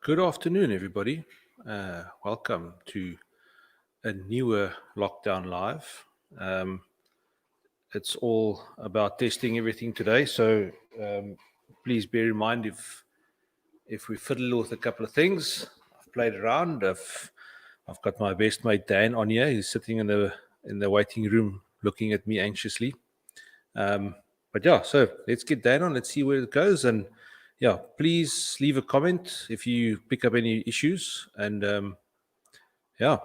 Good afternoon, everybody. Welcome to a newer Lockdown Live. It's all about testing everything today, so please bear in mind if we fiddle with a couple of things. I've played around. I've got my best mate Dan on here. He's sitting in the waiting room, looking at me anxiously. But yeah, so let's get Dan on. Let's see where it goes, and yeah, please leave a comment if you pick up any issues. And yeah,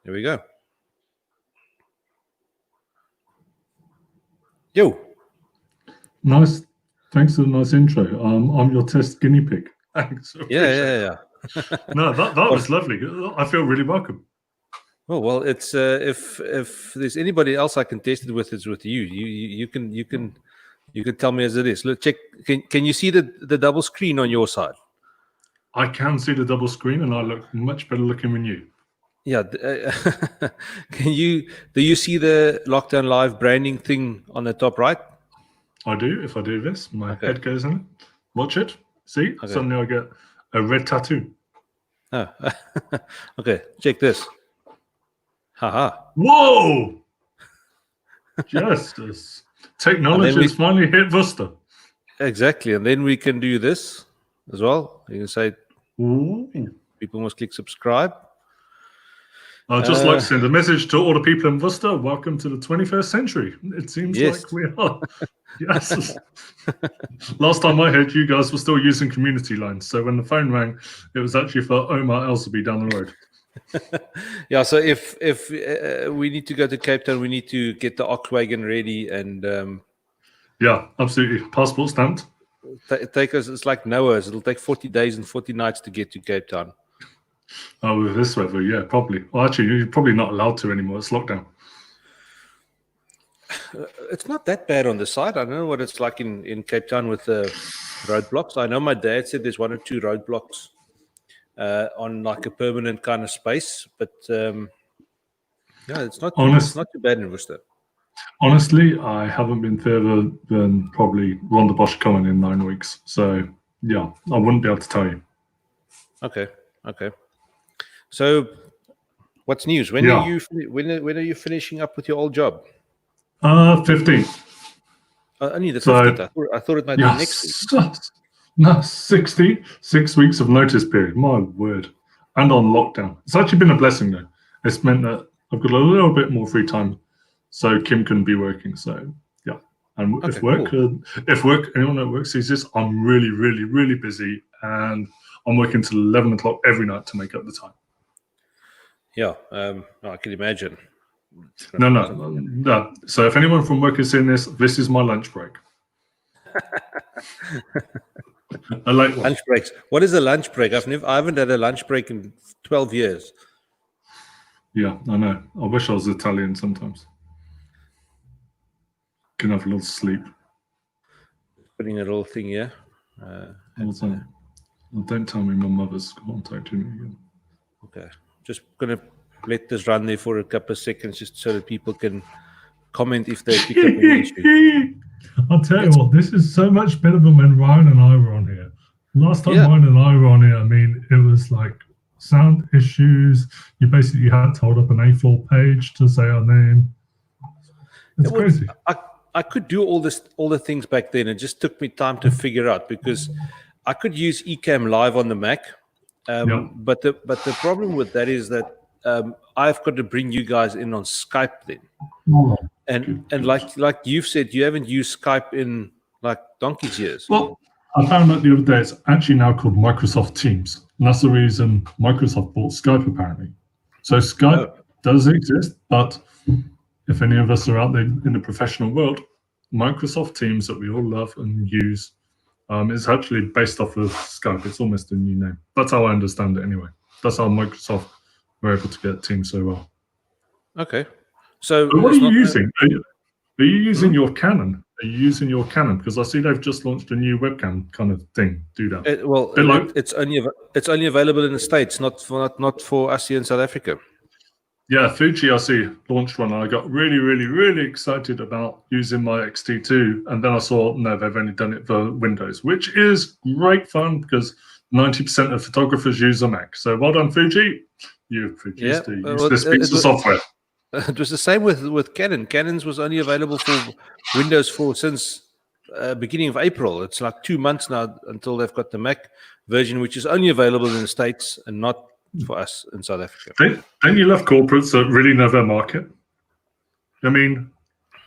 here we go. Yo. Nice. Thanks for the nice intro. I'm your test guinea pig. Thanks. Yeah. No, that was lovely. I feel really welcome. Oh well, it's if there's anybody else I can test it with, it's with you. You can tell me as it is. Look, check. Can you see the double screen on your side? I can see the double screen, and I look much better looking than you. Yeah. Do you see the Lockdown Live branding thing on the top right? I do. If I do this, my head goes in it. Watch it. See? Okay. Suddenly I get a red tattoo. Oh. Okay. Check this. Haha. Whoa! Justice. Technology has finally hit Worcester. Exactly. And then we can do this as well. You can say, ooh, people must click subscribe. I'd just like to send a message to all the people in Worcester. Welcome to the 21st century. It seems like we are. Yes. Last time I heard, you guys were still using community lines. So when the phone rang, it was actually for Omar Elsaby down the road. Yeah, so if we need to go to Cape Town, we need to get the ox wagon ready, and yeah, absolutely, passport stamped. Take us. It's like Noah's. It'll take 40 days and 40 nights to get to Cape Town. Oh, with this weather, yeah, probably. Well, actually, you're probably not allowed to anymore. It's lockdown. It's not that bad on the side. I don't know what it's like in Cape Town with the roadblocks. I know my dad said there's 1 or 2 roadblocks on like a permanent kind of space, but yeah, it's not too bad in Worcester. Honestly, I haven't been further than probably Rhondda Bosch Common in 9 weeks, so yeah, I wouldn't be able to tell you. Okay. So, what's news? When are you finishing up with your old job? 15th. Only the 15th. I thought it might be next week. No, 6 weeks of notice period. My word. And on lockdown. It's actually been a blessing, though. It's meant that I've got a little bit more free time, so Kim can be working. So, yeah. And if anyone that work sees this, I'm really, really, really busy, and I'm working till 11 o'clock every night to make up the time. Yeah, I can imagine. No. So if anyone from work is seeing this is my lunch break. A late one. Lunch breaks. What is a lunch break? I haven't had a lunch break in 12 years. Yeah, I know. I wish I was Italian sometimes. Can have a little sleep. Putting a little thing here. Don't tell me my mother's contacting me again. Okay. Just going to let this run there for a couple of seconds just so that people can comment if they pick up an issue. I'll tell you what, this is so much better than when Ryan and I were on here. Last time Ryan and I were on here, I mean, it was like sound issues. You basically had to hold up an A4 page to say our name. It's crazy. I could do all the things back then. It just took me time to figure out, because I could use Ecamm Live on the Mac. But the problem with that is that I've got to bring you guys in on Skype then. Oh, and like you've said, you haven't used Skype in like donkey's years. Well, I found out the other day it's actually now called Microsoft Teams. And that's the reason Microsoft bought Skype, apparently. So Skype does exist, but if any of us are out there in the professional world, Microsoft Teams that we all love and use is actually based off of Skype. It's almost a new name. That's how I understand it anyway. That's how Microsoft were able to get Teams so well. Okay. So what are you using? Are you using your Canon? Are you using your Canon? Because I see they've just launched a new webcam kind of thing. Do that. It's only available in the States, not for us here in South Africa. Yeah, Fuji, I see, launched one. And I got really, really, really excited about using my X-T2. And then I saw, no, they've only done it for Windows, which is great fun because 90% of photographers use a Mac. So well done, Fuji. You've produced a useless piece of software. It was the same with Canon. Canon's was only available for Windows 4 since beginning of April. It's like 2 months now until they've got the Mac version, which is only available in the States and not for us in South Africa. Then you love corporates that really know their market. I mean,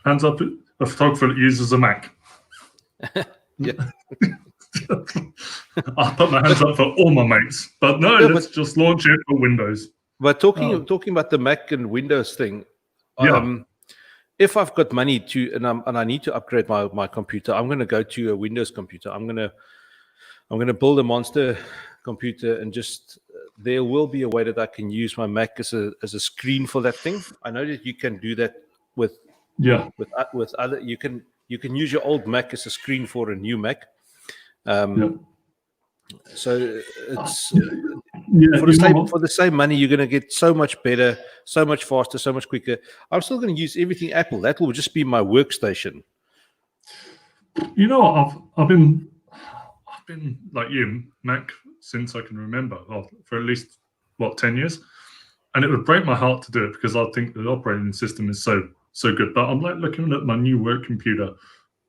hands up a photographer that uses a Mac. Yeah. I'll put my hands up for all my mates. But no, let's just launch it for Windows. But talking about the Mac and Windows thing, if I've got money to and I need to upgrade my computer, I'm going to go to a Windows computer. I'm going to build a monster computer, and just there will be a way that I can use my Mac as a screen for that thing. I know that you can do that with other. You can use your old Mac as a screen for a new Mac. So it's for the same money, you're going to get so much better, so much faster, so much quicker. I'm still going to use everything Apple. That will just be my workstation. You know what? I've been like you, Mac, since I can remember, for at least 10 years, and it would break my heart to do it because I think the operating system is so good. But I'm like looking at my new work computer,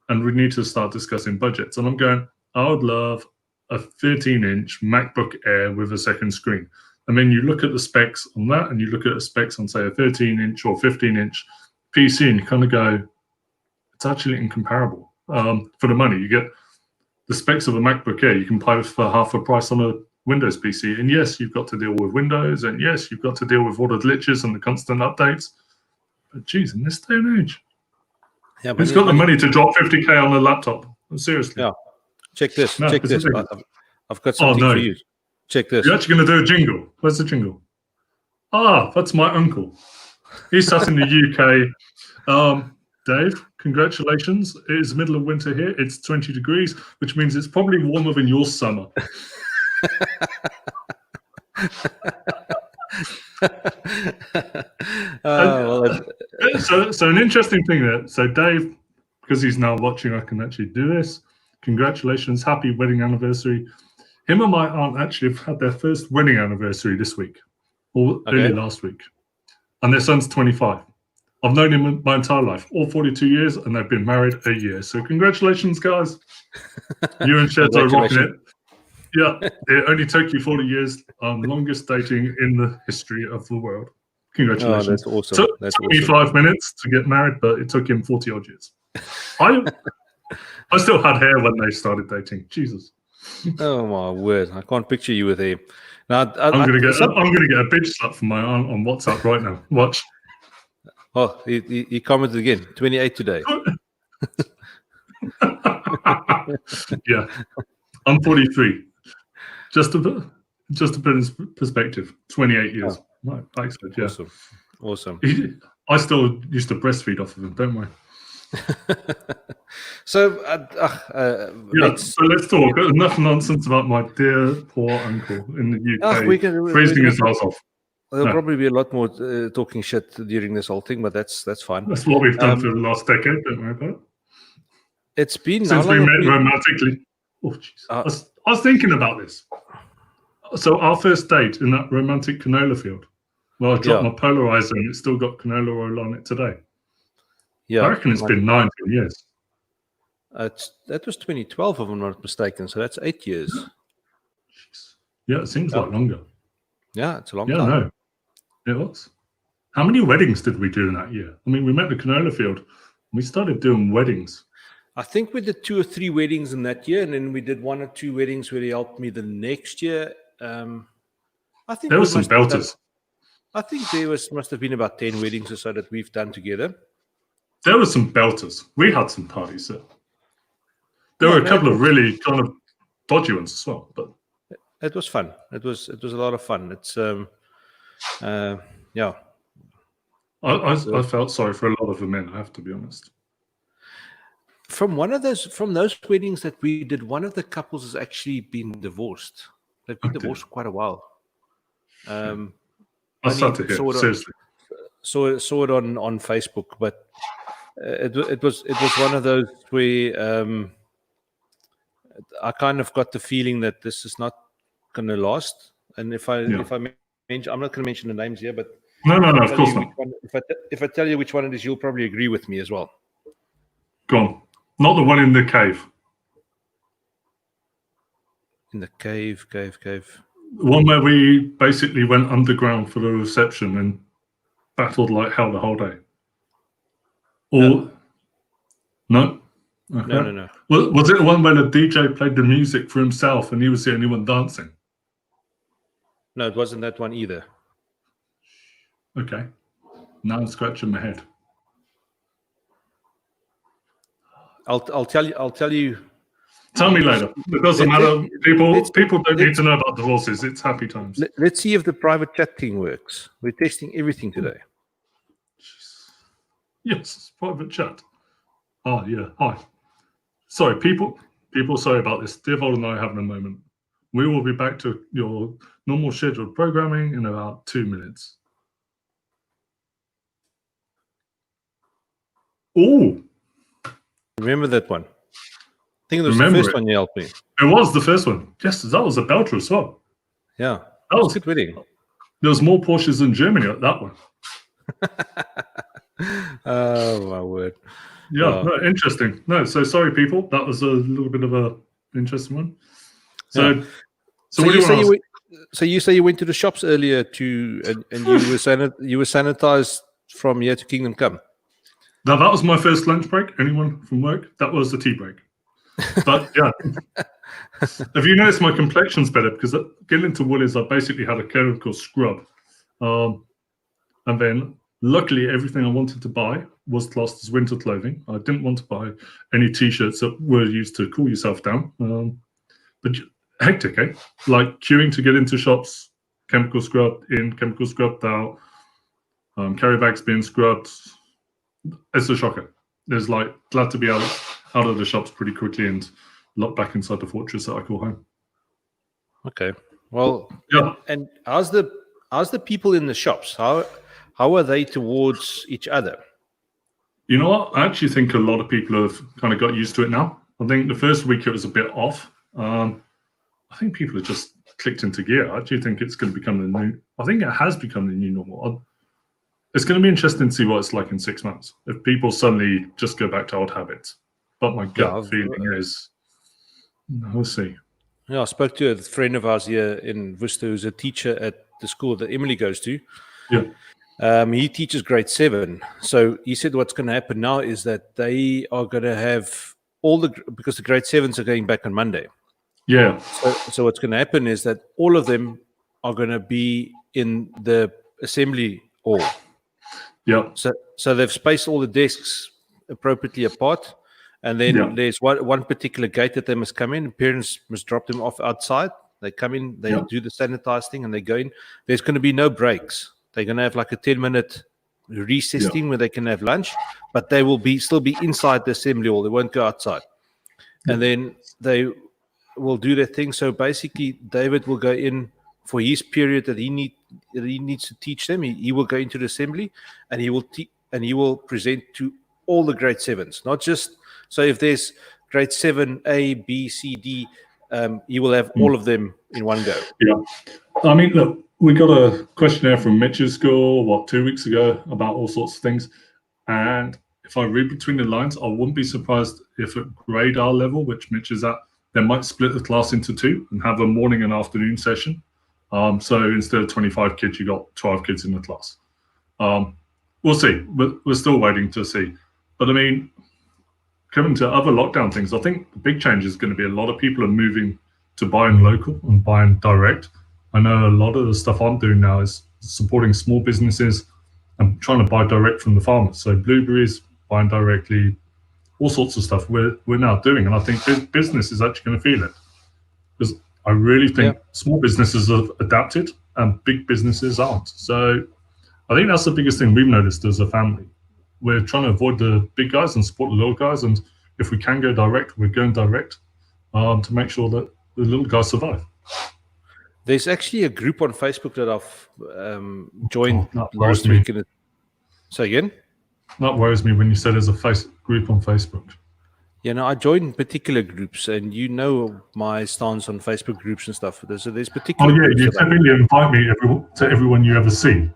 and we need to start discussing budgets. And I'm going, I would love a 13-inch MacBook Air with a second screen. And then you look at the specs on that, and you look at the specs on, say, a 13-inch or 15-inch PC, and you kind of go, it's actually incomparable. For the money, you get the specs of a MacBook Air, you can buy for half the price on a Windows PC. And yes, you've got to deal with Windows, and yes, you've got to deal with all the glitches and the constant updates. But geez, in this day and age, who's got the money to drop 50K on a laptop? Seriously. Yeah. Check this. Check this. I've got something for you. Check this. You're actually going to do a jingle. Where's the jingle? That's my uncle. He's sat in the UK. Dave, congratulations. It is the middle of winter here. It's 20 degrees, which means it's probably warmer than your summer. So an interesting thing there. So Dave, because he's now watching, I can actually do this. Congratulations, happy wedding anniversary. Him and my aunt actually have had their first wedding anniversary this week, or early last week. And their son's 25. I've known him my entire life, all 42 years, and they've been married a year. So congratulations, guys. You and Shed are rocking it. Yeah, it only took you 40 years, longest dating in the history of the world. Congratulations. That's awesome. It took me 5 minutes to get married, but it took him 40 odd years. I still had hair when they started dating. Jesus. Oh my word! I can't picture you with hair. Now I'm gonna get a bitch slap from my aunt on WhatsApp right now. Watch. Oh, he commented again. 28 today. Yeah, I'm 43. Just to put in perspective, 28 years. Right, excellent. Yeah. Awesome. I still used to breastfeed off of him. Don't worry. So let's talk. Enough nonsense about my dear poor uncle in the UK freezing his ass off. There'll probably be a lot more talking shit during this whole thing, but that's fine. That's what we've done for the last decade. Don't worry about it. It's been since we met romantically. Oh, jeez. I was thinking about this. So our first date in that romantic canola field. Well, I dropped my polarizer and it's still got canola oil on it today. Yeah, I reckon it's been 19 years. That was 2012, if I'm not mistaken. So that's 8 years. Yeah, it seems like longer. Yeah, it's a long time. Yeah, no, it was. How many weddings did we do in that year? I mean, we met the canola field. And we started doing weddings. I think we did 2 or 3 weddings in that year, and then we did 1 or 2 weddings where he helped me the next year. I think there were some belters. I think there must have been about 10 weddings or so that we've done together. There were some belters. We had some parties there. There were a couple of really kind of dodgy ones as well, but it was fun. It was a lot of fun. It's yeah. I felt sorry for a lot of the men, I have to be honest. From those weddings that we did, one of the couples has actually been divorced. They've been divorced for quite a while. I started to hear, seriously. Saw it on Facebook, but it was one of those where I kind of got the feeling that this is not going to last. And if I mention, I'm not going to mention the names here, but no, of course not. If I tell you which one it is, you'll probably agree with me as well. Go on. Not the one in the cave. In the cave. The one where we basically went underground for the reception and battled like hell the whole day. Or no? Okay. No. Was it the one where the DJ played the music for himself and he was the only one dancing? No, it wasn't that one either. Okay. Now I'm scratching my head. I'll tell you. Tell me later. It doesn't matter. People don't need to know about the horses. It's happy times. Let's see if the private chat thing works. We're testing everything today. Yes, private chat. Oh, yeah. Hi. Sorry, people, sorry about this. Dewald and I are having a moment. We will be back to your normal scheduled programming in about 2 minutes. Oh. Remember that one? I think it was the first one you helped me. It was the first one. Yes, that was a belter as well. Yeah. That was good wedding. There was more Porsches than Germany at that one. Oh, my word. Yeah, no, interesting. No, so sorry, people. That was a little bit of an interesting one. So you say you went to the shops earlier and you were sanitized from here to Kingdom Come. Now, that was my first lunch break. Anyone from work? That was the tea break. But yeah, have you noticed my complexion's better? Because getting into Woolies, I basically had a chemical scrub. And then luckily everything I wanted to buy was classed as winter clothing. I didn't want to buy any T-shirts that were used to cool yourself down. But hectic, eh? Like queuing to get into shops, chemical scrubbed in, chemical scrubbed out, carry bags being scrubbed. It's a shocker. There's like glad to be out of the shops pretty quickly and locked back inside the fortress that I call home. Okay. Well, yeah. And how's the people in the shops? How are they towards each other? You know what? I actually think a lot of people have kind of got used to it now. I think the first week it was a bit off. I think people have just clicked into gear. I actually think it's going to become the new. I think it has become the new normal. It's going to be interesting to see what it's like in 6 months if people suddenly just go back to old habits. But my gut feeling is, we'll see. Yeah, I spoke to a friend of ours here in Worcester who's a teacher at the school that Emily goes to. Yeah. He teaches grade 7. So he said what's going to happen now is that they are going to have because the grade 7s are going back on Monday. Yeah. So what's going to happen is that all of them are going to be in the assembly hall. Yeah. So they've spaced all the desks appropriately apart. And then there's one particular gate that they must come in. Parents must drop them off outside. They come in, they do the sanitize thing, and they go in. There's going to be no breaks. They're going to have like a 10-minute recess thing where they can have lunch, but they will still be inside the assembly hall. They won't go outside. And then they will do their thing. So basically, David will go in for his period that he needs to teach them. He will go into the assembly, and he will present to all the grade 7s, not just. So if there's grade 7, A, B, C, D, you will have all of them in one go. Yeah. I mean, look, we got a questionnaire from Mitch's school, 2 weeks ago about all sorts of things. And if I read between the lines, I wouldn't be surprised if at grade R level, which Mitch is at, they might split the class into 2 and have a morning and afternoon session. So instead of 25 kids, you got 12 kids in the class. We'll see. We're still waiting to see. But I mean, coming to other lockdown things, I think the big change is going to be a lot of people are moving to buying local and buying direct. I know a lot of the stuff I'm doing now is supporting small businesses and trying to buy direct from the farmers. So blueberries, buying directly, all sorts of stuff we're now doing. And I think business is actually going to feel it. Because I really think small businesses have adapted and big businesses aren't. So I think that's the biggest thing we've noticed as a family. We're trying to avoid the big guys and support the little guys. And if we can go direct, we're going direct to make sure that the little guys survive. There's actually a group on Facebook that I've joined last week. Say again? That worries me when you said there's a group on Facebook. You know, I join particular groups, and you know my stance on Facebook groups and stuff. There's Oh particular yeah, groups you that typically invite me to everyone you ever see.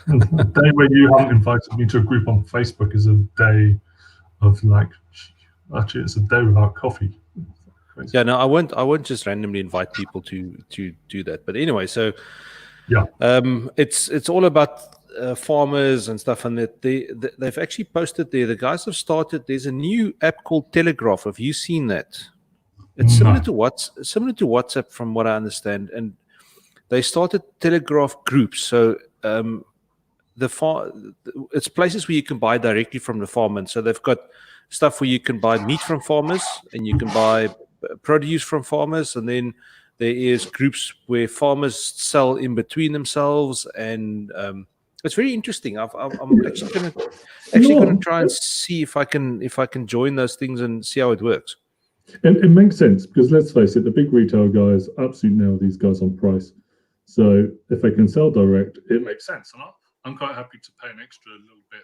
The day where you haven't invited me to a group on Facebook is a day of like, actually, it's a day without coffee. Crazy. Yeah, no, I won't just randomly invite people to do that. But anyway, so Yeah. it's all about farmers and stuff, and that they've actually posted there. The guys have started. There's a new app called Telegraph. Have you seen that? It's similar to WhatsApp, from what I understand, and they started Telegraph groups. So it's places where you can buy directly from the farmer. And so they've got stuff where you can buy meat from farmers, and you can buy produce from farmers, and then there is groups where farmers sell in between themselves, and it's very interesting. I'm actually going to try and see if I can join those things and see how it works. And it makes sense because let's face it, the big retail guys absolutely nail these guys on price. So if they can sell direct, it makes sense. And I'm quite happy to pay an extra little bit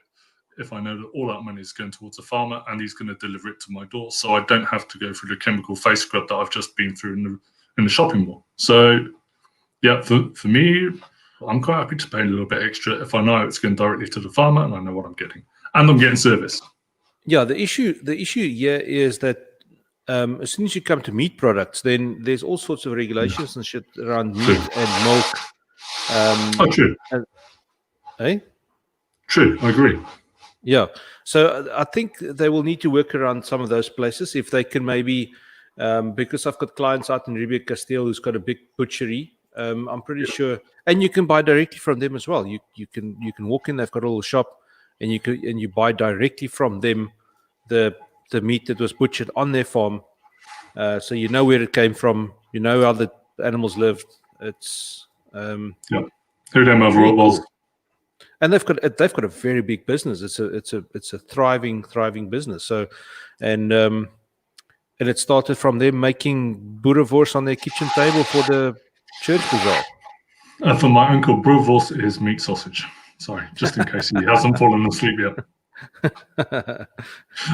if I know that all that money is going towards a farmer and he's going to deliver it to my door, so I don't have to go through the chemical face scrub that I've just been through in the shopping mall. So yeah, for me, I'm quite happy to pay a little bit extra if I know it's going directly to the farmer and I know what I'm getting, and I'm getting service. Yeah, the issue here is that as soon as you come to meat products, then there's all sorts of regulations and shit around meat and milk. True. True, I agree. Yeah, so I think they will need to work around some of those places if they can maybe, because I've got clients out in Rebecca Castile who's got a big butchery. I'm pretty sure, and you can buy directly from them as well. You can walk in; they've got a little shop, and you buy directly from them the meat that was butchered on their farm. So you know where it came from. You know how the animals lived. It's who their mother was. And they've got a very big business. It's a thriving business. So, and it started from them making boerewors on their kitchen table for the church bazaar. For my uncle, boerewors is meat sausage. Sorry, just in case he hasn't fallen asleep yet.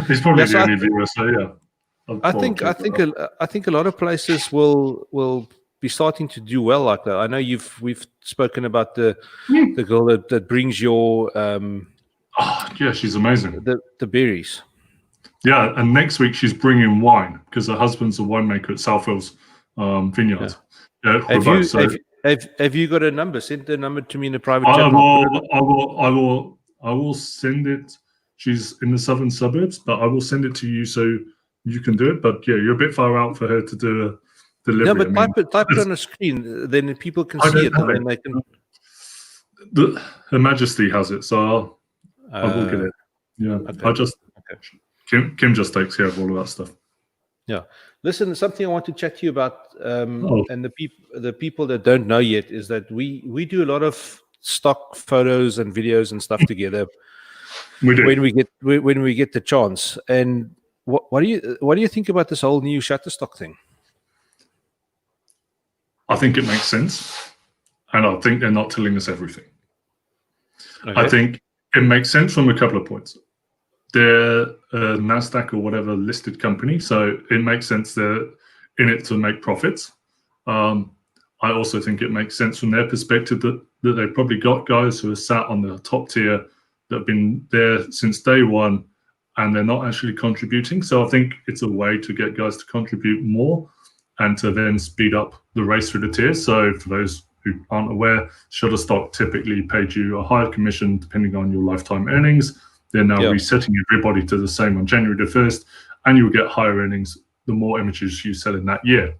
He's probably the only viewer, so yeah. I think a lot of places will be starting to do well like that. I know we've spoken about the girl that brings your yeah, she's amazing. The berries. Yeah, and next week she's bringing wine because her husband's a winemaker at Southwell's vineyard. Yeah. Have you got a number? Send the number to me in a private chat. I will send it. She's in the southern suburbs, but I will send it to you so you can do it. But yeah, you're a bit far out for her to do a delivery. Yeah, but type it on the screen, then people can see it, and then they can. Her Majesty has it, so I will get it. Yeah, okay. Kim just takes care of all of that stuff. Yeah, listen, something I want to chat to you about, and the people that don't know yet is that we do a lot of stock photos and videos and stuff together. We do when we get the chance. And what do you think about this whole new Shutterstock thing? I think it makes sense, and I think they're not telling us everything. Okay. I think it makes sense from a couple of points. They're a NASDAQ or whatever listed company, so it makes sense they're in it to make profits. I also think it makes sense from their perspective that they've probably got guys who are sat on the top tier that have been there since day one, and they're not actually contributing. So I think it's a way to get guys to contribute more and to then speed up the race through the tiers. So for those who aren't aware, Shutterstock typically paid you a higher commission depending on your lifetime earnings. They're now resetting everybody to the same on January the 1st, and you'll get higher earnings the more images you sell in that year.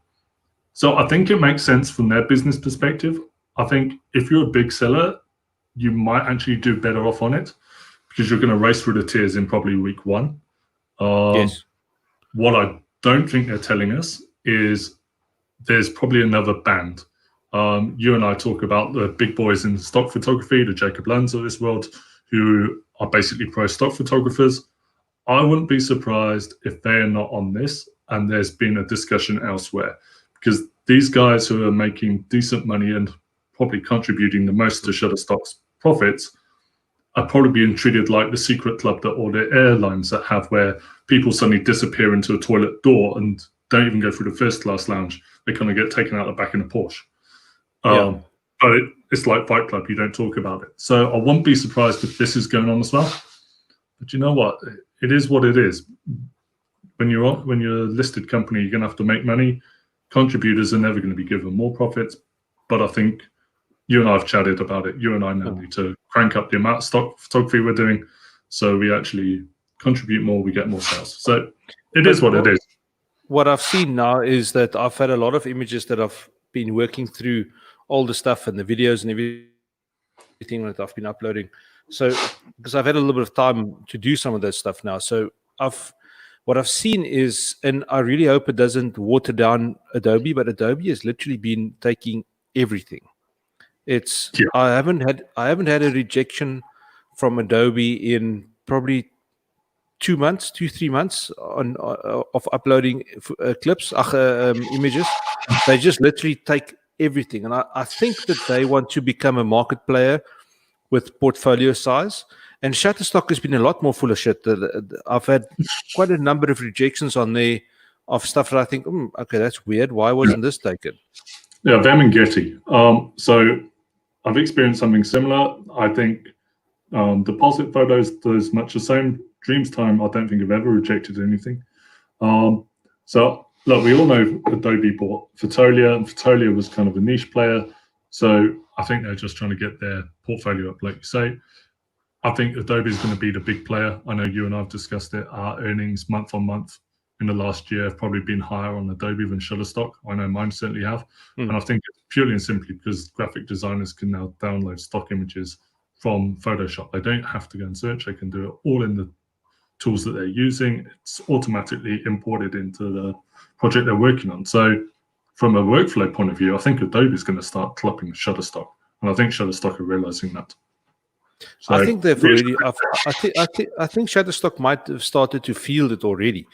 So I think it makes sense from their business perspective. I think if you're a big seller, you might actually do better off on it because you're going to race through the tiers in probably week one. Yes. What I don't think they're telling us is there's probably another band. You and I talk about the big boys in stock photography, the Jacob Lunds of this world, who are basically pro stock photographers. I wouldn't be surprised if they're not on this and there's been a discussion elsewhere, because these guys who are making decent money and probably contributing the most to Shutterstock's profits I'd probably be treated like the secret club or the airlines that have where people suddenly disappear into a toilet door and don't even go through the first class lounge. They kind of get taken out the back in a Porsche. But it's like Fight Club. You don't talk about it. So I wouldn't be surprised if this is going on as well. But you know what? It is what it is. When you're a listed company, you're going to have to make money. Contributors are never going to be given more profits. But I think you and I have chatted about it. You and I now need to crank up the amount of stock photography we're doing, so we actually contribute more, we get more sales. So it is what it is. What I've seen now is that I've had a lot of images that I've been working through all the stuff and the videos and everything that I've been uploading. So because I've had a little bit of time to do some of that stuff now. So what I've seen is, and I really hope it doesn't water down Adobe, but Adobe has literally been taking everything. I haven't had a rejection from Adobe in probably 3 months of uploading clips, images. They just literally take everything, and I think that they want to become a market player with portfolio size. And Shutterstock has been a lot more full of shit. I've had quite a number of rejections on there of stuff that I think, okay, that's weird. Why wasn't this taken? Yeah, them and Getty. So I've experienced something similar. I think deposit photos does much the same. Dreams Time, I don't think I've ever rejected anything. So look, we all know Adobe bought Fotolia, and Fotolia was kind of a niche player. So I think they're just trying to get their portfolio up, like you say. I think Adobe is going to be the big player. I know you and I have discussed it. Our earnings month on month in the last year have probably been higher on Adobe than Shutterstock. I know mine certainly have. And I think it's purely and simply because graphic designers can now download stock images from Photoshop. They don't have to go and search. They can do it all in the tools that they're using. It's automatically imported into the project they're working on. So from a workflow point of view, I think Adobe is going to start clubbing Shutterstock. And I think Shutterstock are realizing that. So I think they've already. I think Shutterstock might have started to feel it already,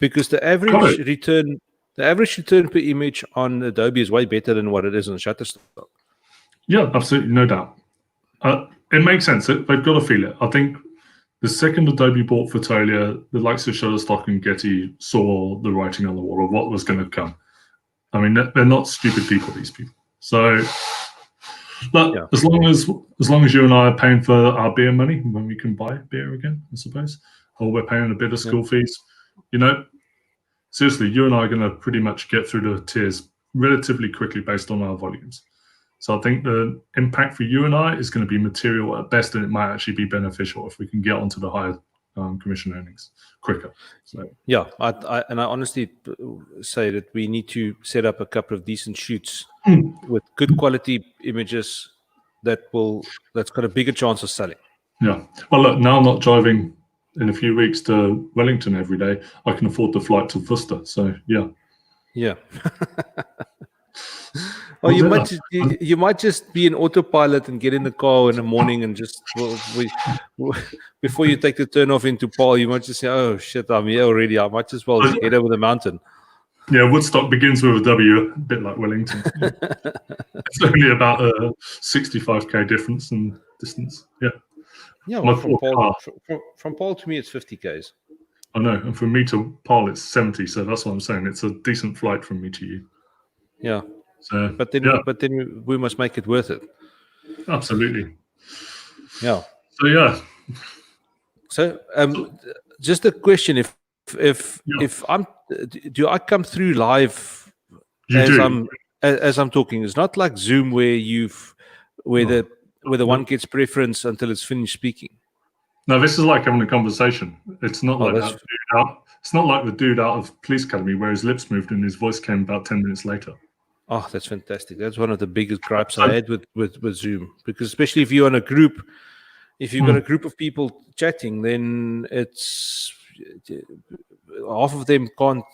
because the average return per image on Adobe is way better than what it is on Shutterstock. Yeah, absolutely, no doubt. It makes sense. They've got to feel it. I think the second Adobe bought Fotolia, the likes of Shutterstock and Getty saw the writing on the wall of what was going to come. I mean, they're not stupid people, these people. So. But as long as you and I are paying for our beer money when we can buy beer again, I suppose, or we're paying a bit of school fees, seriously, you and I are going to pretty much get through the tiers relatively quickly based on our volumes. So I think the impact for you and I is going to be material at best, and it might actually be beneficial if we can get onto the higher commission earnings quicker. So yeah, I honestly say that we need to set up a couple of decent shoots with good quality images that's got a bigger chance of selling. Yeah. Well, look, now I'm not driving in a few weeks to Wellington every day. I can afford the flight to Worcester. So yeah. Yeah. Or you might just be an autopilot and get in the car in the morning and just before you take the turn off into Paul, you might just say, "Oh shit, I'm here already. I might as well head over the mountain." Yeah, Woodstock begins with a W, a bit like Wellington. It's only about a 65k difference in distance. Yeah. Yeah. Well, from Paul to me, it's 50 k's. I know, and from me to Paul, it's 70. So that's what I'm saying. It's a decent flight from me to you. Yeah. So, but then we must make it worth it. Absolutely. Yeah. So yeah. So just a question: if do I come through live as I'm talking? It's not like Zoom where the one gets preference until it's finished speaking. No, this is like having a conversation. It's not like that dude out. It's not like the dude out of Police Academy where his lips moved and his voice came about 10 minutes later. Oh, that's fantastic. That's one of the biggest gripes I had with Zoom, because especially if you're on a group, if you've got a group of people chatting, then it's half of them can't.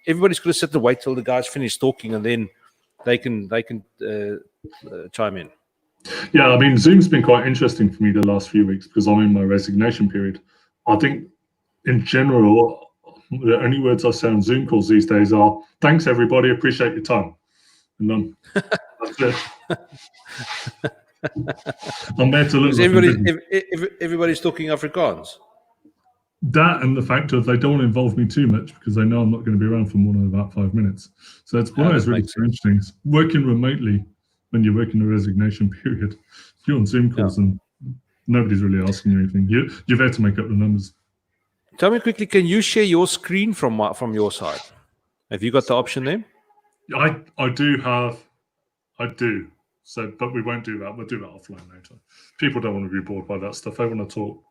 Everybody's going to sit and wait till the guys finish talking, and then they can chime in. Yeah, I mean, Zoom's been quite interesting for me the last few weeks because I'm in my resignation period. I think, in general, the only words I say on Zoom calls these days are "Thanks, everybody. Appreciate your time." And that's it. I'm there to look Because like everybody's talking Afrikaans. that, and the fact of they don't want to involve me too much because they know I'm not going to be around for more than about 5 minutes. So it's one of those really strange things. Working remotely when you're working a resignation period, you're on Zoom calls and nobody's really asking you anything. You're there to make up the numbers. Tell me quickly, can you share your screen from your side? Have you got the option there? I do. So, but we won't do that. We'll do that offline later. People don't want to be bored by that stuff. They want to talk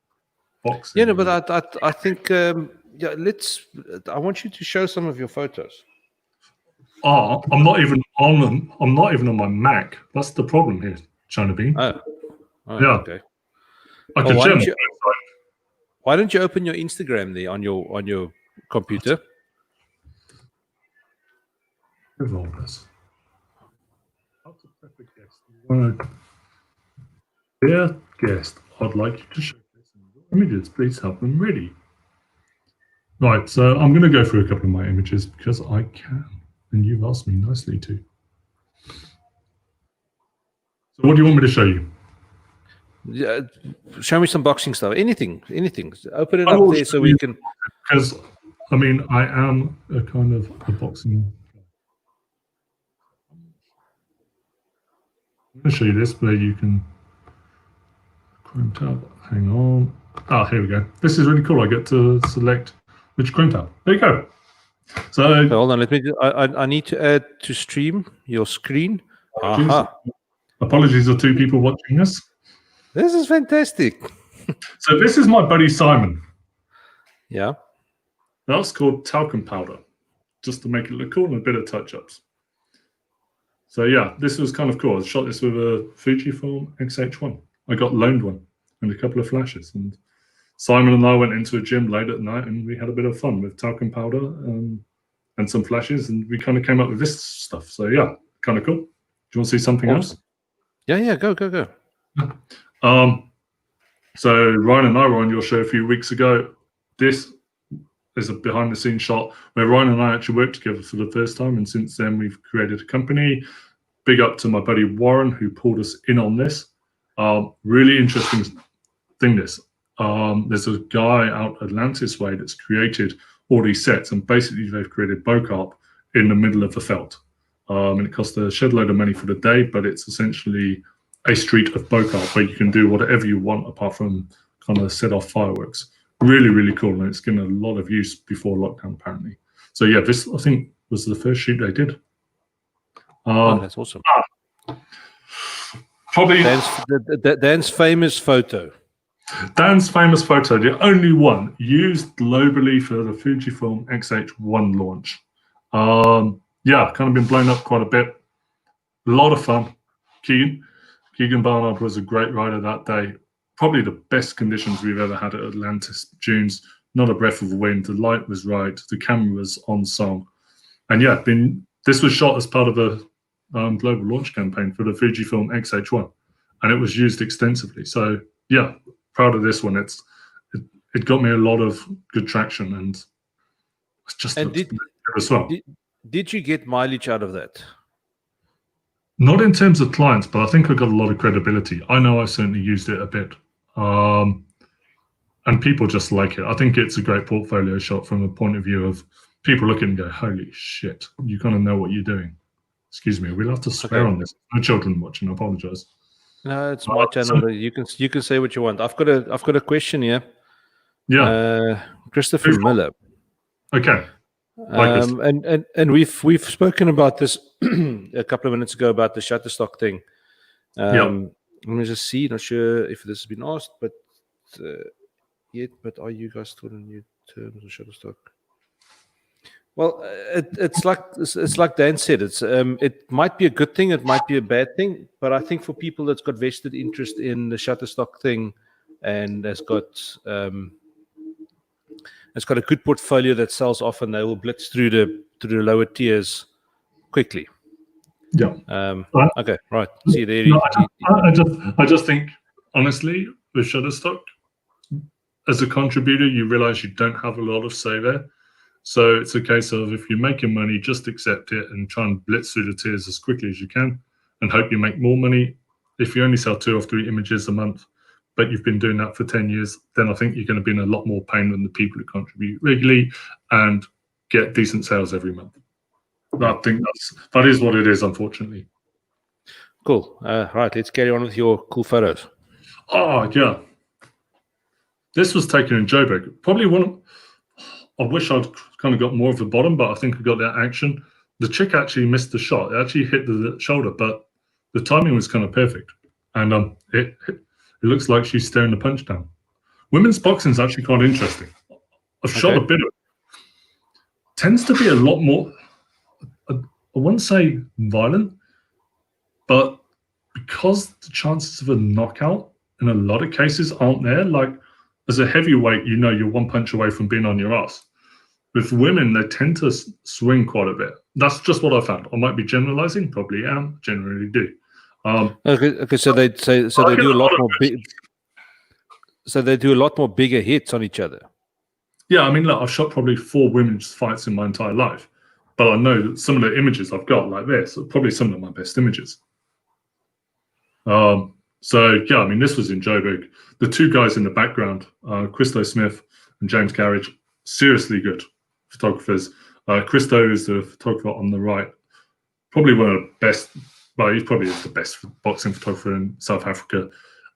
boxing. Yeah, no, but I think I want you to show some of your photos. I'm not even on them. I'm not even on my Mac. That's the problem here, China Bean. Oh yeah. Okay. I could share why don't you open your Instagram there on your computer? Dear guest, I'd like you to showcase some images. Please have them ready. Right, so I'm going to go through a couple of my images because I can, and you've asked me nicely to. So what do you want me to show you? Yeah, show me some boxing stuff. Anything. Open it up there so we can. Because I mean, I am a kind of a boxing. I'm going to show you this where you can. Chrome tab. Hang on. Ah, here we go. This is really cool. I get to select which Chrome tab. There you go. So okay, hold on. Let me. I need to add to stream your screen. Apologies to 2 people watching this. This is fantastic. So this is my buddy Simon. Yeah. That's called talcum powder, just to make it look cool and a bit of touch-ups. So yeah, this was kind of cool. I shot this with a Fujifilm X-H1. I got loaned one and a couple of flashes. And Simon and I went into a gym late at night and we had a bit of fun with talcum powder and some flashes, and we kind of came up with this stuff. So yeah, kind of cool. Do you want to see something else? Yeah, go. So Ryan and I were on your show a few weeks ago. This is a behind-the-scenes shot where Ryan and I actually worked together for the first time, and since then we've created a company. Big up to my buddy Warren who pulled us in on this. Really interesting thing. There's a guy out Atlantis way that's created all these sets, and basically they've created Bocarp in the middle of the veldt. And it costs a shed load of money for the day, but it's essentially a street of Bocarp where you can do whatever you want apart from kind of set off fireworks. Really, really cool. And it's getting a lot of use before lockdown, apparently. So yeah, this I think was the first shoot they did. That's awesome. Probably Dan's famous photo. Dan's famous photo, the only one used globally for the Fujifilm X-H1 launch. Yeah, kind of been blown up quite a bit. A lot of fun. Keegan Barnard was a great rider that day. Probably the best conditions we've ever had at Atlantis dunes. Not a breath of wind. The light was right. The camera was on song. And yeah, this was shot as part of a global launch campaign for the Fujifilm X-H1, and it was used extensively. So yeah, proud of this one. It got me a lot of good traction, and it's just as well. Did you get mileage out of that? Not in terms of clients, but I think I got a lot of credibility. I know I certainly used it a bit, and people just like it. I think it's a great portfolio shot from the point of view of people looking and go, "Holy shit!" You kind of know what you're doing. Excuse me, we'll have to swear on this. No children watching. I apologize. No, it's my channel. So, you can say what you want. I've got a question here. Yeah. Christopher Miller. Okay. And we've spoken about this a couple of minutes ago about the Shutterstock thing. Let me just see. Not sure if this has been asked, but yet. But are you guys still on new terms of Shutterstock? Well, it's like Dan said. It might be a good thing. It might be a bad thing. But I think for people that's got vested interest in the Shutterstock thing and has got a good portfolio that sells off, and they will blitz through the lower tiers quickly. Yeah. Okay. Right. See there. No, I just think honestly with Shutterstock, as a contributor, you realize you don't have a lot of say there. So it's a case of if you're making money, just accept it and try and blitz through the tiers as quickly as you can and hope you make more money. if you only sell 2 or 3 images a month, but you've been doing that for 10 years, then I think you're going to be in a lot more pain than the people who contribute regularly and get decent sales every month. I think that is what it is, unfortunately. Cool. Right, let's carry on with your cool photos. Oh, yeah. This was taken in Joburg. Probably I wish I'd kind of got more of the bottom, but I think I got that action. The chick actually missed the shot. It actually hit the shoulder, but the timing was kind of perfect. And it looks like she's staring the punch down. Women's boxing is actually quite interesting. I've shot a bit of it. Tends to be a lot more, I wouldn't say violent, but because the chances of a knockout in a lot of cases aren't there, like as a heavyweight, you know you're one punch away from being on your ass. With women, they tend to swing quite a bit. That's just what I found. I might be generalizing, probably am, generally do. Okay, so they do a lot more big. So they do a lot more bigger hits on each other. Yeah, I mean, look, I've shot probably 4 women's fights in my entire life, but I know that some of the images I've got like this are probably some of my best images. So yeah, I mean, this was in Joburg. The 2 guys in the background, Christo Smith and James Garridge, seriously good photographers. Christo is the photographer on the right, probably one of the best. Well, he probably is the best boxing photographer in South Africa.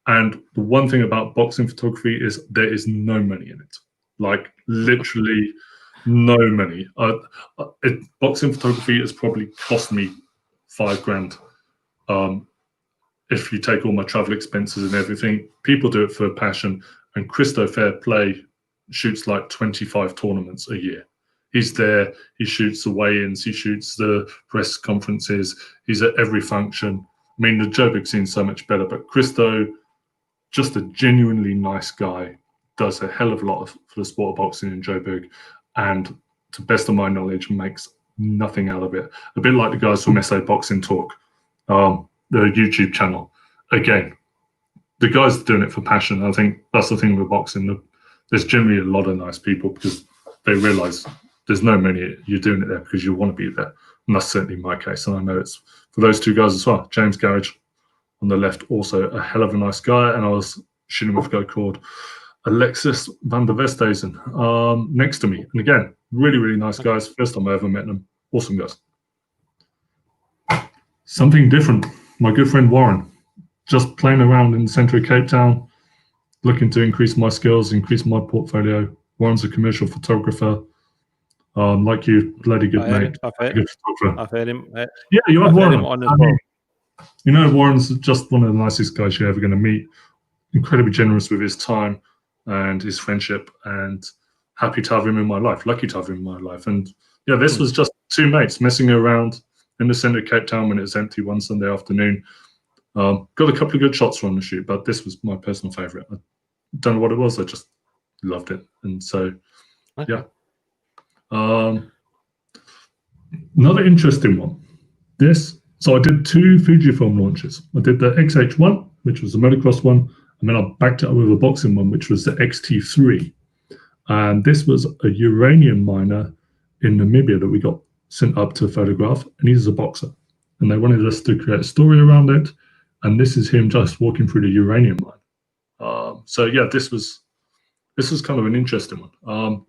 And the one thing about boxing photography is there is no money in it. Like literally no money. Boxing photography has probably cost me $5,000. If you take all my travel expenses and everything, people do it for passion. And Christo Fair Play shoots like 25 tournaments a year. He's there, he shoots the weigh-ins, he shoots the press conferences, he's at every function. I mean, the Joburg scene's so much better, but Christo, just a genuinely nice guy, does a hell of a lot for the sport of boxing in Joburg, and to best of my knowledge, makes nothing out of it. A bit like the guys from SA Boxing Talk, the YouTube channel. Again, the guys are doing it for passion. I think that's the thing with boxing. There's generally a lot of nice people because they realize there's no money. You're doing it there because you want to be there. And that's certainly my case. And I know it's for those 2 guys as well. James Garridge on the left, also a hell of a nice guy. And I was shooting with a guy called Alexis van der Westhuizen next to me. And again, really, really nice guys. First time I ever met them. Awesome guys. Something different. My good friend Warren, just playing around in the centre of Cape Town, looking to increase my skills, increase my portfolio. Warren's a commercial photographer. Like you, bloody good mate. I've heard him. Yeah, you had Warren on as well. You know, Warren's just one of the nicest guys you're ever going to meet. Incredibly generous with his time and his friendship, and happy to have him in my life. Lucky to have him in my life. And yeah, this was just 2 mates messing around in the centre of Cape Town when it was empty one Sunday afternoon. Got a couple of good shots from the shoot, but this was my personal favourite. I don't know what it was. I just loved it. And so, yeah. Another interesting one. So I did 2 Fujifilm launches. I did the XH1, which was the motocross one, and then I backed it up with a boxing one, which was the XT3. And this was a uranium miner in Namibia that we got sent up to photograph, and he's a boxer. And they wanted us to create a story around it. And this is him just walking through the uranium mine. So yeah, this was kind of an interesting one.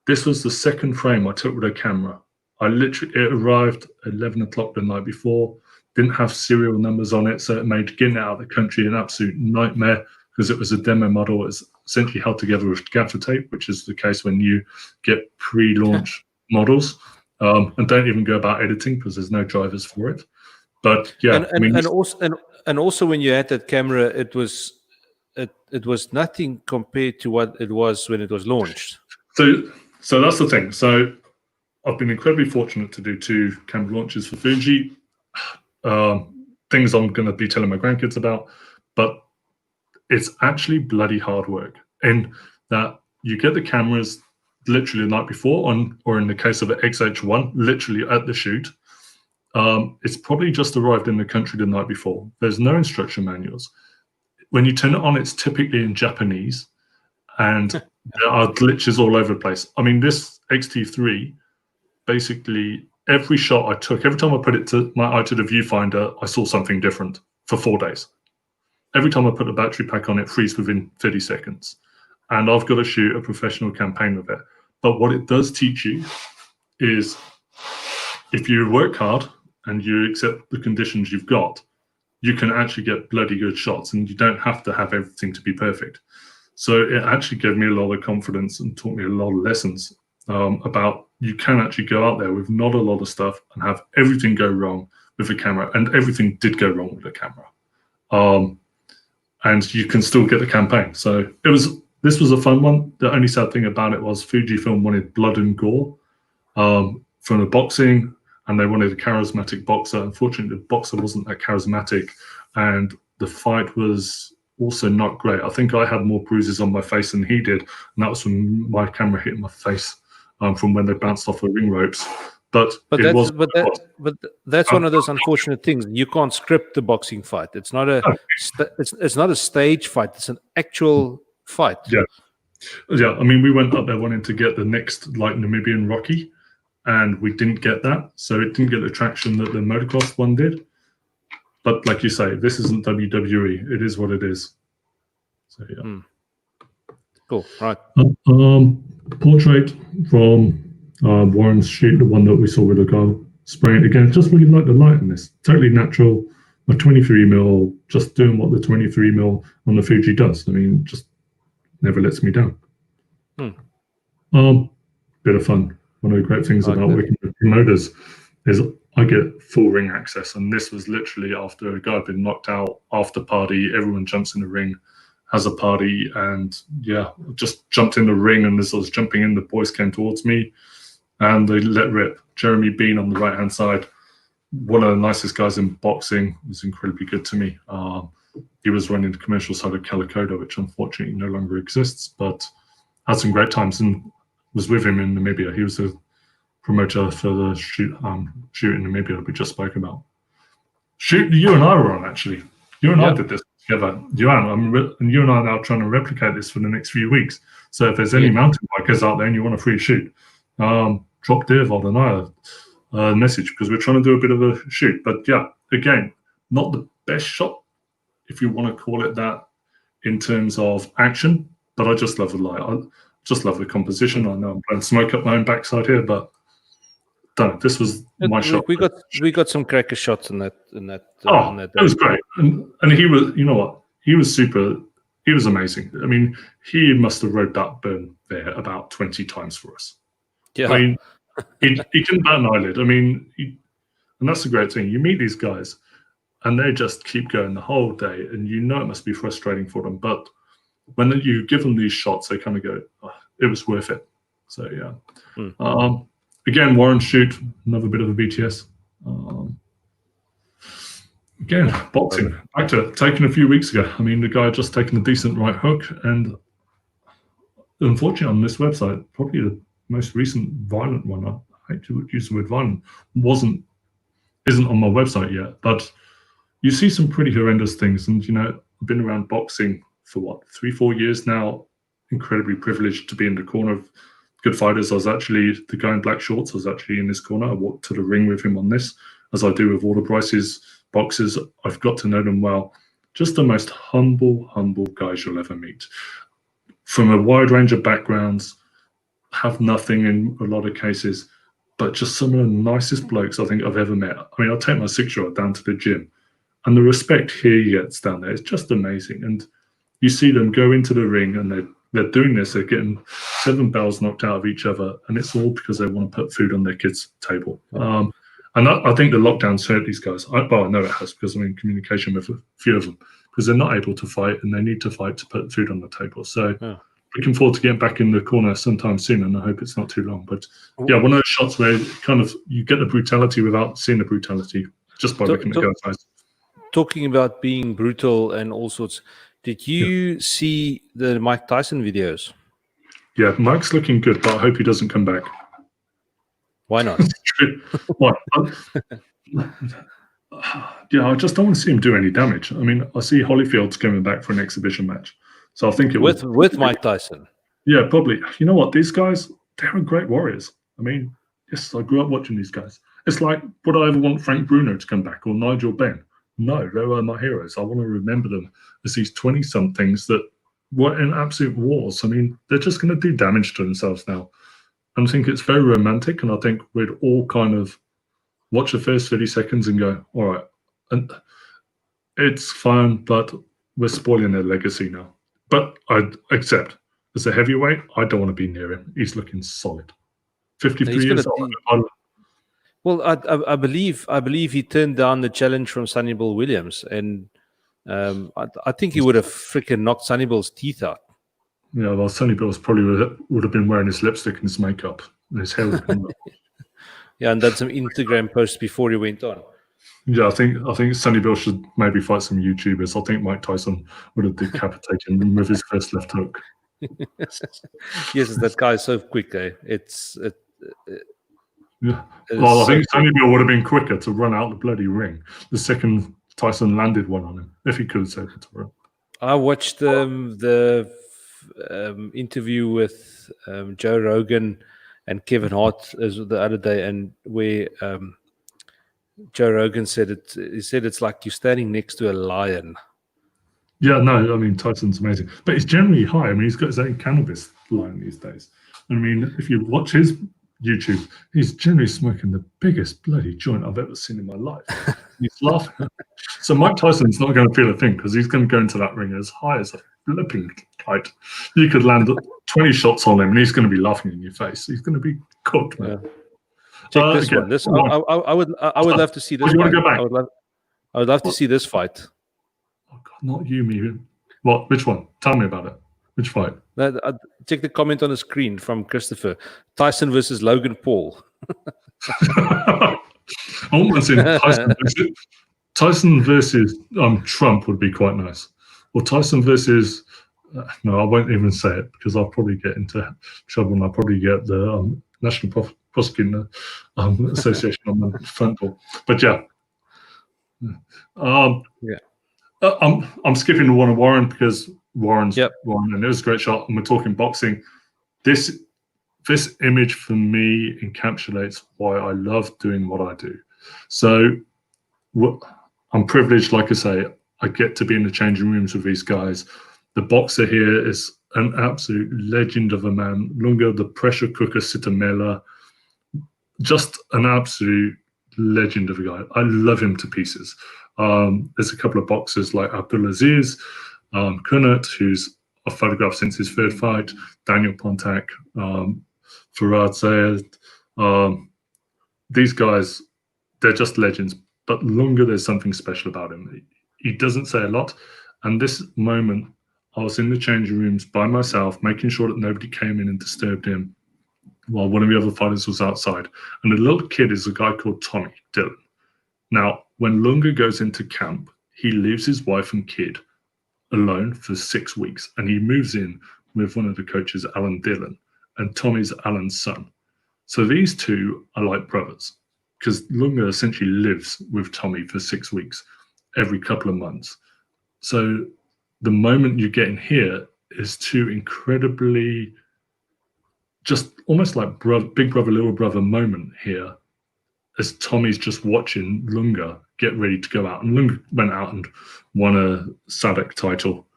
This was the 2nd frame I took with a camera. It arrived at 11 o'clock the night before, didn't have serial numbers on it, so it made getting it out of the country an absolute nightmare because it was a demo model. It's essentially held together with gaffer tape, which is the case when you get pre-launch models, and don't even go about editing because there's no drivers for it. But yeah, and also when you had that camera, it was nothing compared to what it was when it was launched. So that's the thing. So I've been incredibly fortunate to do 2 camera launches for Fuji. Things I'm going to be telling my grandkids about, but it's actually bloody hard work. In that you get the cameras literally the night before, or in the case of an XH1, literally at the shoot. It's probably just arrived in the country the night before. There's no instruction manuals. When you turn it on, it's typically in Japanese, and there are glitches all over the place. I mean, this XT3, basically every shot I took, every time I put my eye to the viewfinder, I saw something different for 4 days. every time I put the battery pack on, it freezes within 30 seconds. And I've got to shoot a professional campaign with it. But what it does teach you is if you work hard and you accept the conditions you've got, you can actually get bloody good shots, and you don't have to have everything to be perfect. So it actually gave me a lot of confidence and taught me a lot of lessons about you can actually go out there with not a lot of stuff and have everything go wrong with the camera, and everything did go wrong with the camera. And you can still get the campaign. So this was a fun one. The only sad thing about it was Fujifilm wanted blood and gore from the boxing, and they wanted a charismatic boxer. Unfortunately, the boxer wasn't that charismatic, and the fight was also not great. I think I had more bruises on my face than he did, and that was from my camera hitting my face from when they bounced off the ring ropes. But that's one of those unfortunate things. You can't script the boxing fight. It's not it's not a stage fight. It's an actual fight. Yeah. I mean, we went up there wanting to get the next like Namibian Rocky, and we didn't get that. So it didn't get the traction that the motocross one did. But like you say, this isn't WWE. It is what it is. So yeah. Cool. Right. Portrait from Warren's shoot, the one that we saw with the guy spraying it again. Just really like the light in this. Totally natural. A 23mm, just doing what the 23mm on the Fuji does. I mean, just never lets me down. Bit of fun. One of the great things about working with promoters is I get full ring access, and this was literally after a guy had been knocked out, after party, everyone jumps in the ring, has a party, and yeah, just jumped in the ring, and as I was jumping in, the boys came towards me, and they let rip. Jeremy Bean on the right-hand side, one of the nicest guys in boxing, was incredibly good to me. He was running the commercial side of Calicoda, which unfortunately no longer exists, but had some great times, and was with him in Namibia. He was a promoter for the shoot in Namibia that we just spoke about. Shoot, you and I were on, actually. You and I did this together. And you and I are now trying to replicate this for the next few weeks. So if there's any mountain bikers out there and you want a free shoot, drop Dewald and I a message, because we're trying to do a bit of a shoot. But yeah, again, not the best shot, if you want to call it that, in terms of action, but I just love the light. I just love the composition. I know I'm blowing smoke up my own backside here, but this was my shot. We got some cracker shots in that. It was great, and he was, you know what, he was super. He was amazing. I mean, he must have rode that burn there about 20 times for us. Yeah, I mean, he didn't bat an eyelid. I mean, and that's the great thing. You meet these guys, and they just keep going the whole day, and you know it must be frustrating for them. But when you give them these shots, they kind of go, oh, "It was worth it." So yeah. Again, Warren shoot, another bit of a BTS. Again, boxing. Back to taken a few weeks ago. I mean, the guy had just taken a decent right hook, and unfortunately on this website, probably the most recent violent one, I hate to use the word violent, isn't on my website yet, but you see some pretty horrendous things. And, you know, I've been around boxing for what, 3-4 years now, incredibly privileged to be in the corner of good fighters. I was actually, the guy in black shorts, I was actually in this corner. I walked to the ring with him on this, as I do with all the Bryce's boxers. I've got to know them well. Just the most humble guys you'll ever meet. From a wide range of backgrounds, have nothing in a lot of cases, but just some of the nicest blokes I think I've ever met. I mean, I'll take my 6-year-old down to the gym, and the respect he gets down there is just amazing. And you see them go into the ring, and they're doing this, they're getting 7 bells knocked out of each other, and it's all because they want to put food on their kids' table. And I think the lockdown's hurt these guys. I know it has, because I'm in communication with a few of them, because they're not able to fight, and they need to fight to put food on the table. So looking forward to getting back in the corner sometime soon, and I hope it's not too long. But yeah, one of those shots where kind of you get the brutality without seeing the brutality, just by looking at guys' eyes. Talking about being brutal and all sorts, did you see the Mike Tyson videos? Yeah, Mike's looking good, but I hope he doesn't come back. Why not? Why? Yeah, I just don't want to see him do any damage. I mean, I see Holyfield's coming back for an exhibition match, so I think it with Mike Tyson. Yeah, probably. You know what? These guys, they're great warriors. I mean, yes, I grew up watching these guys. It's like, would I ever want Frank Bruno to come back or Nigel Benn? No, they were my heroes. I want to remember them as these 20-somethings that were in absolute wars. I mean, they're just going to do damage to themselves now. And I think it's very romantic, and I think we'd all kind of watch the first 30 seconds and go, all right, and it's fine, but we're spoiling their legacy now. But I accept, as a heavyweight, I don't want to be near him. He's looking solid. 53 He's years gonna. old. Well, I believe he turned down the challenge from Sonny Bill Williams, and I think he would have freaking knocked Sonny Bill's teeth out. Yeah, well, Sonny Bill's probably would have been wearing his lipstick and his makeup, and his hair would have been Yeah, and done some Instagram posts before he went on. Yeah, I think Sonny Bill should maybe fight some YouTubers. I think Mike Tyson would have decapitated him with his first left hook. Yes, that guy is so quick, eh? Yeah. Well, I think Sonny Bill would have been quicker to run out the bloody ring the second Tyson landed one on him, if he could have taken it to run. I watched the interview with Joe Rogan and Kevin Hart the other day, and where Joe Rogan said it. He said it's like you're standing next to a lion. Yeah, no, I mean Tyson's amazing, but he's generally high. I mean, he's got his own cannabis line these days. I mean, if you watch his YouTube, he's generally smoking the biggest bloody joint I've ever seen in my life. He's laughing. So Mike Tyson's not going to feel a thing because he's going to go into that ring as high as a flipping kite. You could land 20 shots on him and he's going to be laughing in your face. He's going to be cooked, man. Yeah. Check this one. This I would love to see this. You want to go back? I would love to see this fight. Oh God, not you, me. What? Which one? Tell me about it. Which fight? Check the comment on the screen from Christopher. Tyson versus Logan Paul. Almost in Tyson versus Trump would be quite nice. Or Tyson versus no, I won't even say it because I'll probably get into trouble and I'll probably get the National Prosecuting Association on the front door. But yeah. I'm skipping the one of Warren because Warren's Warren, and it was a great shot. And we're talking boxing. This image for me encapsulates why I love doing what I do. So I'm privileged, like I say, I get to be in the changing rooms with these guys. The boxer here is an absolute legend of a man. Lunga, the pressure cooker Sitamela, just an absolute legend of a guy. I love him to pieces. There's a couple of boxers like Abdulaziz Kunert, who's a photograph since his third fight, Daniel Pontac, Farad Zayed. These guys, they're just legends. But Lunga, there's something special about him. He doesn't say a lot. And this moment, I was in the changing rooms by myself, making sure that nobody came in and disturbed him while one of the other fighters was outside. And the little kid is a guy called Tommy Dillon. Now, when Lunga goes into camp, he leaves his wife and kid alone for 6 weeks, and he moves in with one of the coaches, Alan Dillon, and Tommy's Alan's son. So these two are like brothers because Lunga essentially lives with Tommy for 6 weeks every couple of months. So the moment you get in here is two incredibly, just almost like big brother, little brother moment here, as Tommy's just watching Lunga get ready to go out. And Lunga went out and won a SADC title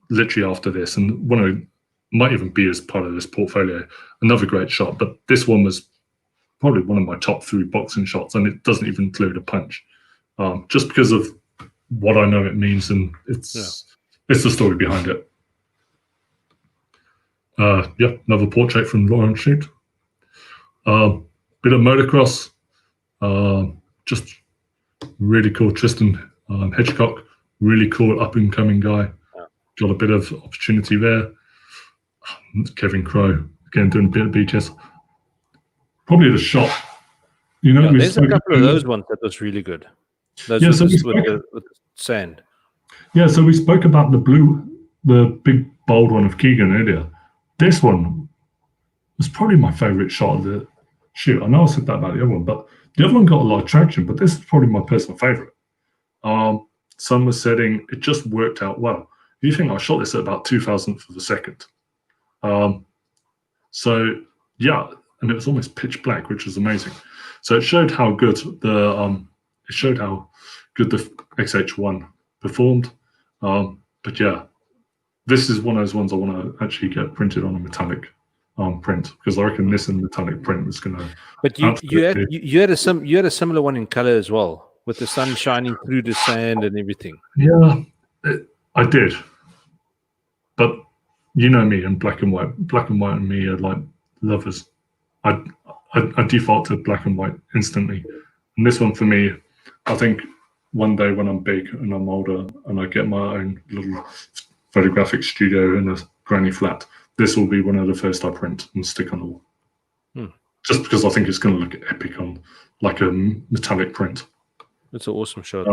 literally after this, and might even be as part of this portfolio. Another great shot, but this one was probably one of my top 3 boxing shots, and it doesn't even include a punch, just because of what I know it means, and it's the story behind it. Another portrait from Lauren Shoot. Bit of motocross, just really cool. Tristan Hitchcock, really cool up and coming guy. Got a bit of opportunity there. Kevin Crowe, again doing a bit of BTS. Probably the shot. You know, there's a couple of those ones that was really good. Those with the sand. Yeah, so we spoke about the big bold one of Keegan earlier. This one was probably my favorite shot of the shoot. I know I said that about the other one, but the other one got a lot of traction, but this is probably my personal favorite. Sun was setting, it just worked out well. You think I shot this at about 2,000th of a second. So yeah, and it was almost pitch black, which was amazing. So it showed how good it showed how good the XH1 performed. But yeah, this is one of those ones I want to actually get printed on a metallic print, because I reckon this in metallic print is going to. But you had a similar one in color as well, with the sun shining through the sand and everything. Yeah, I did. But you know me and black and white. Black and white and me are like lovers. I default to black and white instantly. And this one for me, I think one day when I'm big and I'm older and I get my own little photographic studio in a granny flat, this will be one of the first I print and stick on the wall. Just because I think it's going to look epic on like a metallic print. That's an awesome shot.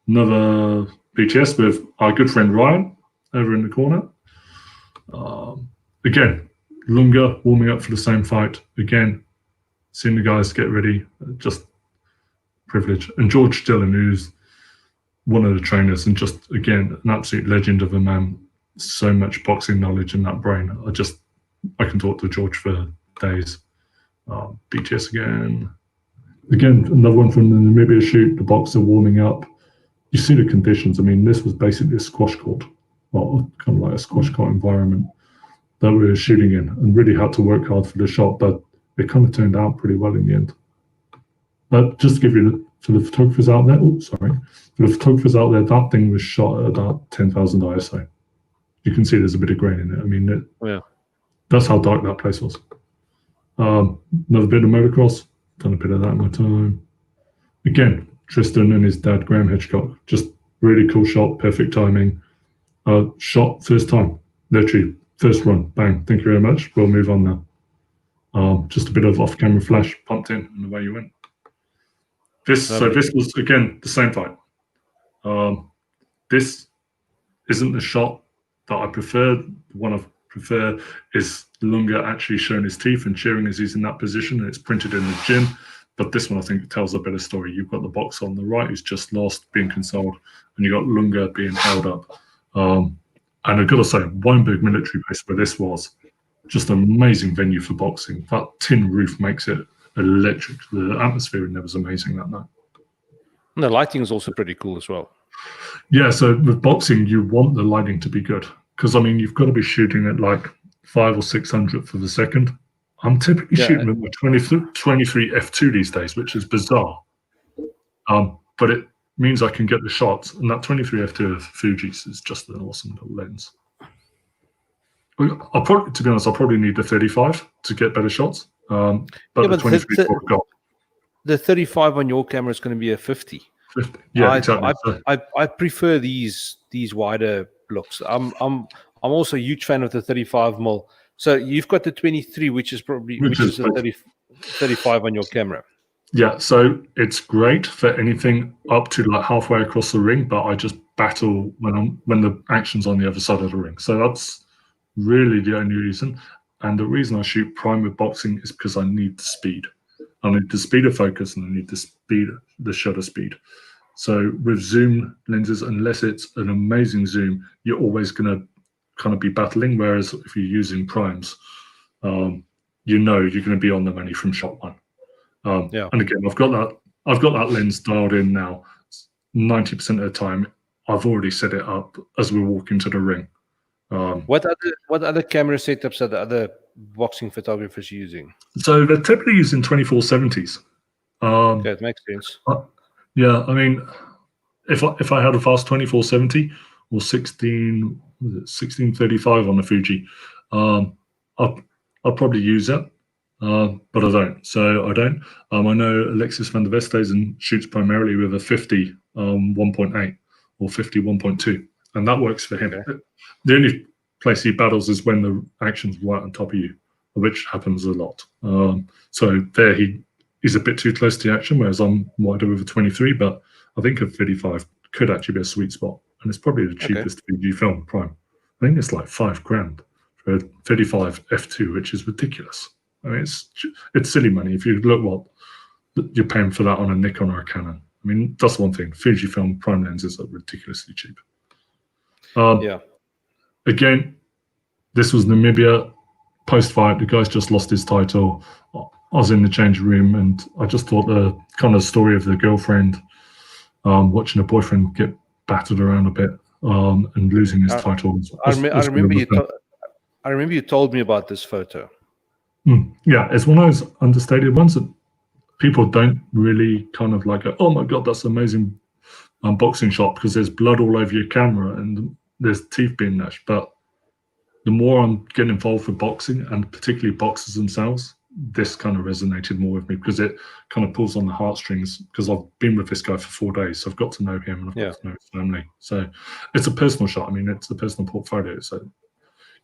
Another BTS with our good friend Ryan over in the corner. Again, Lunga warming up for the same fight. Again, seeing the guys get ready, just privilege. And George Dillon, who's one of the trainers and just, again, an absolute legend of a man. So much boxing knowledge in that brain. I can talk to George for days. BTS again. Again, another one from the Namibia shoot. The boxer warming up. You see the conditions. I mean, this was basically a squash court. Well, kind of like a squash court environment that we were shooting in, and really had to work hard for the shot, but it kind of turned out pretty well in the end. But just to give you, for the photographers out there, for the photographers out there, that thing was shot at about 10,000 ISO. You can see there's a bit of grain in it. I mean, that's how dark that place was. Another bit of motocross, done a bit of that in my time. Again, Tristan and his dad, Graham Hitchcock, just really cool shot, perfect timing. Shot first time, literally first run, bang, thank you very much, we'll move on now. Just a bit of off-camera flash, pumped in, and away you went. This was, again, the same fight. This isn't the shot that I prefer. The one I prefer is Lunga actually showing his teeth and cheering as he's in that position, and it's printed in the gym. But this one, I think, tells a better story. You've got the boxer on the right who's just lost, being consoled, and you've got Lunga being held up. And I've got to say, Weinberg Military Base, where this was, just an amazing venue for boxing. That tin roof makes it electric. The atmosphere in there was amazing that night. And the lighting is also pretty cool as well. Yeah, so with boxing, you want the lighting to be good. Because, I mean, you've got to be shooting at like 500 or 600 for the second. I'm typically shooting with my 23 f2 these days, which is bizarre. But it means I can get the shots, and that 23 f2 of Fuji's is just an awesome little lens. To be honest, I'll probably need the 35 to get better shots. But the 23 I've got. The 35 on your camera is going to be a 50. 50. Yeah, exactly. I prefer these wider looks. I'm also a huge fan of the 35mm. So you've got the 23, which is a 35 on your camera. Yeah, so it's great for anything up to like halfway across the ring, but I just battle when the action's on the other side of the ring. So that's really the only reason. And the reason I shoot prime with boxing is because I need the speed. I need the speed of focus, and I need the shutter speed. So with zoom lenses, unless it's an amazing zoom, you're always going to kind of be battling. Whereas if you're using primes, you're going to be on the money from shot one. And again, I've got that lens dialed in now. 90% of the time, I've already set it up as we walk into the ring. What other camera setups are the other boxing photographers using? So they're typically using 24-70s. That makes sense. Yeah, I mean, if I had a fast 24-70 or 1635 on the Fuji, I'll probably use it. But I don't. So I don't. I know Alexis van der Vesthuizen shoots primarily with a 50 1.8 or 50 1.2, and that works for him. Okay. The only place he battles is when the action's right on top of you, which happens a lot. So there he's a bit too close to the action, whereas I'm wider with a 23, but I think a 35 could actually be a sweet spot, and it's probably the cheapest Fuji film prime. I think it's like $5,000 for a 35 f2, which is ridiculous. I mean, it's silly money. If you look what you're paying for that on a Nikon or a Canon. I mean, that's one thing. Fujifilm prime lenses are ridiculously cheap. Again, this was Namibia. Post-fight, the guy's just lost his title. I was in the change room, and I just thought the kind of story of the girlfriend watching a boyfriend get battered around a bit and losing his title. I remember you told me about this photo. Yeah, it's one of those understated ones that people don't really kind of like, oh my God, that's amazing unboxing shot, because there's blood all over your camera and there's teeth being gnashed. But the more I'm getting involved with boxing, and particularly boxers themselves, this kind of resonated more with me, because it kind of pulls on the heartstrings, because I've been with this guy for 4 days, so I've got to know him and I've got to know his family. So it's a personal shot. I mean, it's a personal portfolio. So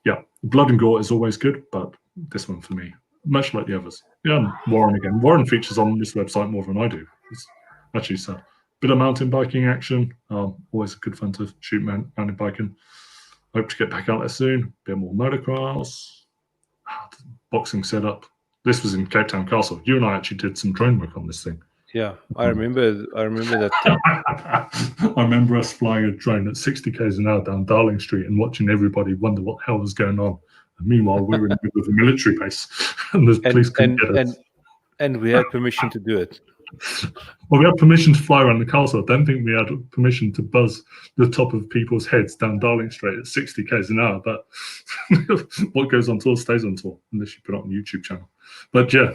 yeah, blood and gore is always good, but this one for me, much like the others. Yeah, Warren again. Warren features on this website more than I do. It's actually sad. Bit of mountain biking action. Always good fun to shoot mountain biking. Hope to get back out there soon. Bit more motocross. Boxing setup. This was in Cape Town Castle. You and I actually did some drone work on this thing. Yeah, I remember that. I remember us flying a drone at 60 k's an hour down Darling Street and watching everybody wonder what the hell was going on. And meanwhile, we were in the middle of a military base, and the police couldn't get us. And we had permission to do it. Well, we had permission to fly around the castle. I don't think we had permission to buzz the top of people's heads down Darling Street at 60 k's an hour. But what goes on tour stays on tour, unless you put it on the YouTube channel. But yeah,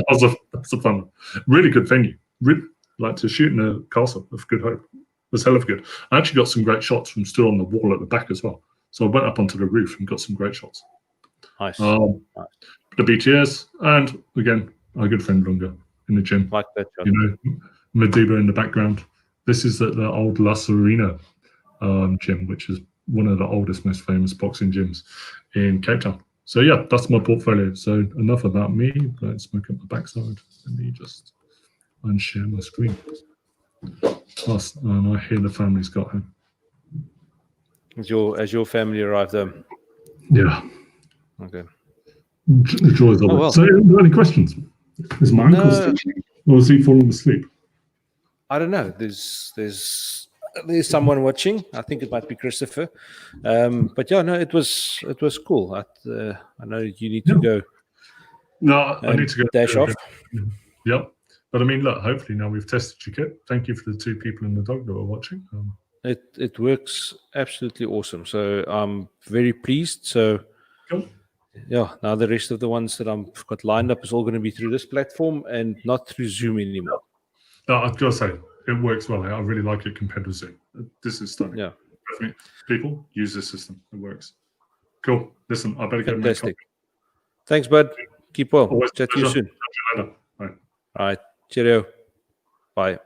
that's a fun one. Really good venue. Really like to shoot in a castle of Good Hope. It was hell of good. I actually got some great shots from still on the wall at the back as well. So I went up onto the roof and got some great shots. Nice. The BTS, and again, our good friend Lunga in the gym. Like that, John. You know, Madiba in the background. This is at the old La Serena gym, which is one of the oldest, most famous boxing gyms in Cape Town. So yeah, that's my portfolio. So enough about me. Let's smoke up my backside. Let me just unshare my screen. Plus, and I hear the family's got home. As your family arrived home. Yeah. Okay. The joys of it. Well. So, any questions? Is my uncle sleeping, or is he falling asleep? I don't know. There's someone watching. I think it might be Christopher. But yeah, no, it was cool. I know you need to go. No, I need to go dash off. Yep. But I mean, look. Hopefully now we've tested your kit. Thank you for the 2 people and the dog that are watching. It works absolutely awesome. So I'm very pleased. So. Cool. Yeah, now the rest of the ones that I've got lined up is all going to be through this platform and not through Zoom anymore. I've got to say, it works well. I really like it compared to Zoom. This is stunning. Yeah. Definitely. People, use this system. It works. Cool. Listen, I better go. Fantastic. Thanks, bud. Keep well. Always Chat to you soon. Catch you later. Bye. All right. Cheerio. Bye.